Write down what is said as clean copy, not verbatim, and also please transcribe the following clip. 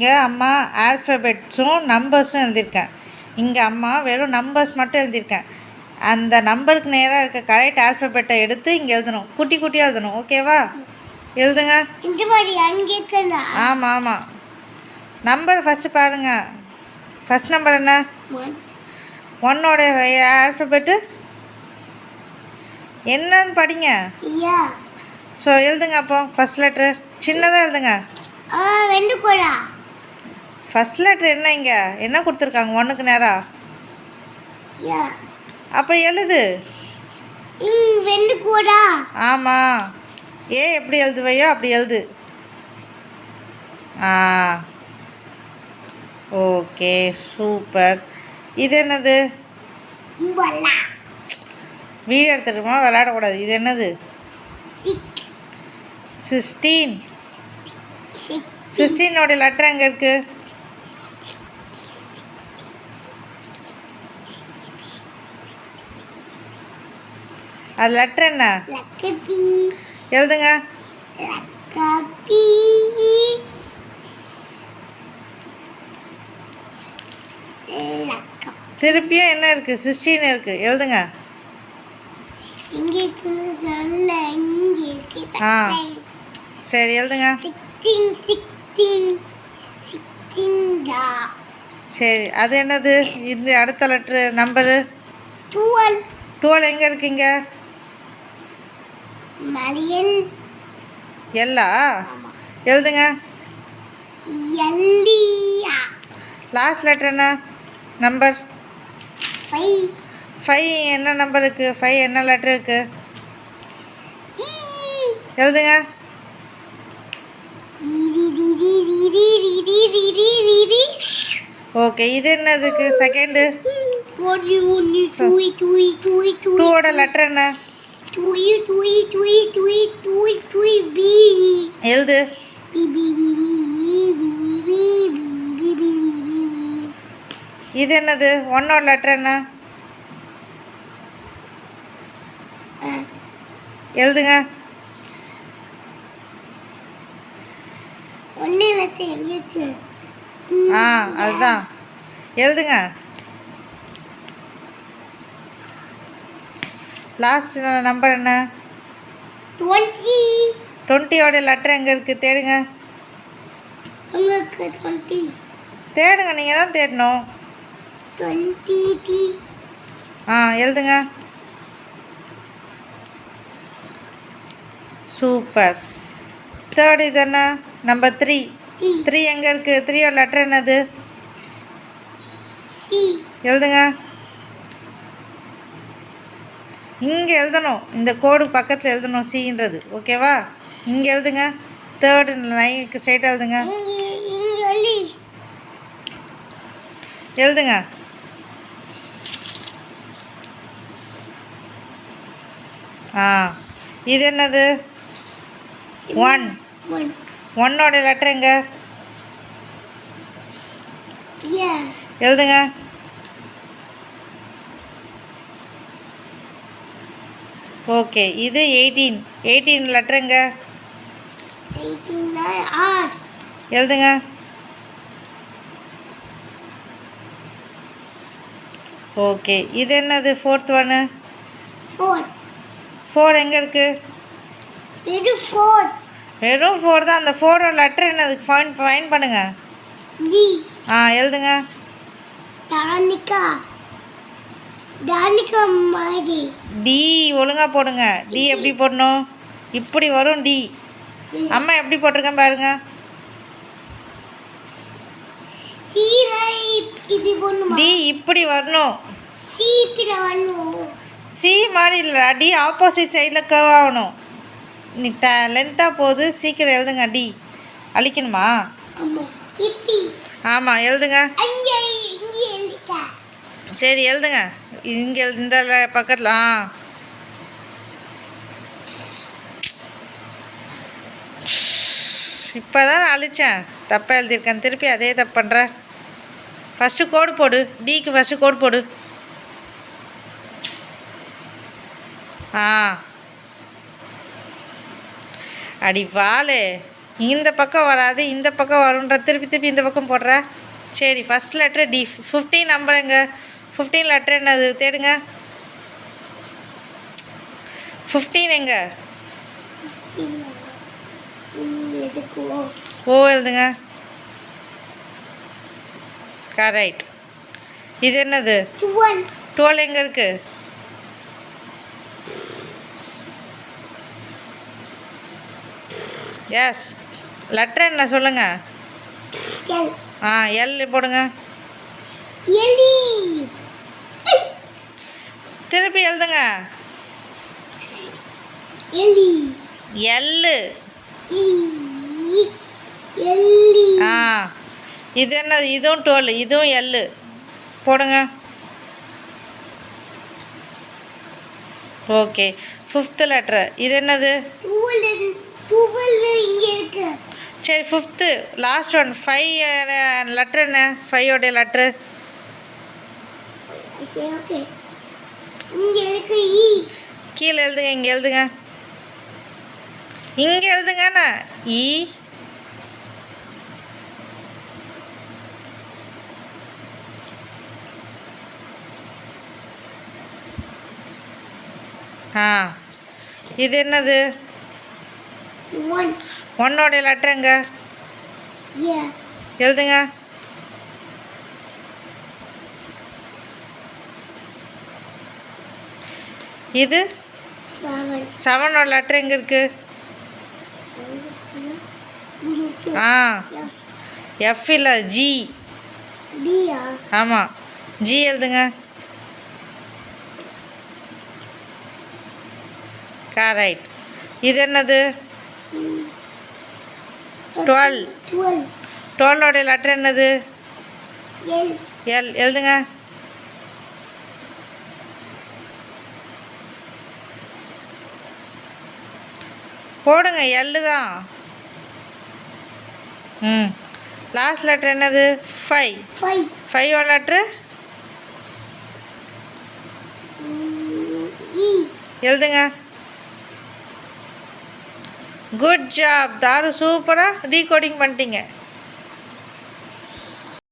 இங்கே அம்மா ஆல்ஃபபெட்ஸும் நம்பர்ஸும் எழுதியிருக்கேன். இங்கே அம்மா வெறும் நம்பர்ஸ் மட்டும் எழுதியிருக்கேன். அந்த நம்பருக்கு நேராக இருக்க கரெக்ட் ஆல்ஃபபெட்டை எடுத்து இங்கே எழுதணும். குட்டி குட்டியாக எழுதணும். ஓகேவா? எழுதுங்க. ஆமாம் ஆமாம். நம்பர் ஃபஸ்ட்டு பாருங்கள். ஃபஸ்ட் நம்பர் என்ன? 1ஓட ஆல்ஃபபெட்டு என்னன்னு படிங்க. ஸோ எழுதுங்க. அப்போ ஃபஸ்ட் லெட்ரு சின்னதாக எழுதுங்க. ஃபஸ்ட் லெட்ரு என்ன? இங்கே என்ன கொடுத்துருக்காங்க? 1க்கு நேரா. அப்போ எழுது. ஆமாம். ஏ எப்படி எழுதுவையோ அப்படி எழுது. Okay super. இது என்னது? வீடு எடுத்துட்டுமா விளையாடக்கூடாது. இது என்னது? 16. 16ஓட லெட்டர் எங்கே இருக்குது? அது லெட்டர் என்ன? எழுதுங்க. திருப்பியும் என்ன இருக்குது? 16 இருக்குது. எழுதுங்க. சரி எழுதுங்க. சரி அது என்னது? இது அடுத்த லெட்ரு நம்பரு 12 எங்கே இருக்குங்க? எல்லா எழுதுங்க. லாஸ்ட் லெட்டர் என்ன? நம்பர் 5 என்ன நம்பர் இருக்குது? 5 என்ன லெட்டர் இருக்குது? எழுதுங்க. ஓகே இது என்னதுக்கு? செகண்டு 2ஓட லெட்டர் என்ன? எழுது. இது என்னது? 1ஓட லெட்டர் என்ன? எழுதுங்க. அதுதான் எழுதுங்க. லாஸ்ட் நம்பர் என்ன? 20ஓட லெட்டர் எங்கே இருக்குது? தேடுங்க. தேடுங்க. நீங்கள் தான் தேடணும். எழுதுங்க. சூப்பர். தேர்ட் இது என்ன? நம்பர் 3 எங்கே இருக்குது? 3ஓட லெட்டர் என்னது? எழுதுங்க. இங்கே எழுதணும். இந்த கோடு பக்கத்தில் எழுதணும். சின்றது. ஓகேவா? இங்கே எழுதுங்க. தேர்டு லைனுக்கு ஸ்ட்ரைட்டாக எழுதுங்க. எழுதுங்க. இது என்னது? 1ஓட லெட்டர் எங்க? எழுதுங்க. ஓகே இது 18 லெட்டர் எங்க? எழுதுங்க. ஓகே இது என்னது? 4th ஒன்று 4 எங்கே இருக்குது? வெறும் 4 தான். அந்த 4ஓட லெட்டர் என்னது? ஃபைன் பண்ணுங்க. எழுதுங்க. டி ஒழுங்காக போடுங்க. டி எப்படி போடணும்? இப்படி வரும் டி. அம்மா எப்படி போட்டிருக்கேன் பாருங்க. டி இப்படி வரணும். சி மாதிரி இல்லை. டி ஆப்போசிட் சைடில் கர்வ் ஆகணும். நீ லென்த்தாக போகுது. சீக்கிரம் எழுதுங்க. டி அழிக்கணுமா? ஆமாம் எழுதுங்க. சரி எழுதுங்க. இங்கே இந்த பக்கத்தில் இப்போ தான் அழித்தேன். தப்பாக எழுதியிருக்கேன். திருப்பி அதே தப்பு பண்ணுறேன். ஃபஸ்ட்டு கோடு போடு. டிக்கு ஃபஸ்ட்டு கோடு போடு. அடி வாளு. இந்த பக்கம் வராது, இந்த பக்கம் வரும்ன்ற திருப்பி திருப்பி இந்த பக்கம் போடுற. சரி, ஃபஸ்ட் லெட்ரு டி. 15 நம்பர் எங்க? 15 லெட்ரு என்னது தேடுங்க. 15 எங்க? ஓ எழுதுங்க. கரெக்ட். இது என்னது? 12 எங்கே இருக்கு? எஸ். லெட்டர் என்ன சொல்லுங்க. எல் போடுங்க. திருப்பி எழுதுங்க. எல்லு. இது என்னது? இதுவும் 12, இதுவும் எல்லு போடுங்க. ஓகே. 5th லெட்ரு இது என்னது? சரி, 5th லாஸ்ட் ஒன் 5 லெட்ரு என்ன? 5 லெட்ரு கீழே எழுதுங்க. இங்கே எழுதுங்க. இங்கே எழுதுங்கண்ணா. இ. இது என்னது? 1 லெட்டர் எங்க? எழுதுங்க. இது 7 லெட்டர் எங்க இருக்கு? எஃப் இல்லை, ஜி. ஆமாம், ஜி எழுதுங்க. கரெக்ட். இது என்னது? 12 லெட்டர் என்னது? எல் எழுதுங்க. போடுங்க, எல்லு தான். லாஸ்ட் லெட்டர் என்னது? 5 லெட்ரு எழுதுங்க. குட் ஜாப் தாரு, சூப்பராக டீகோடிங் பண்ணிட்டீங்க.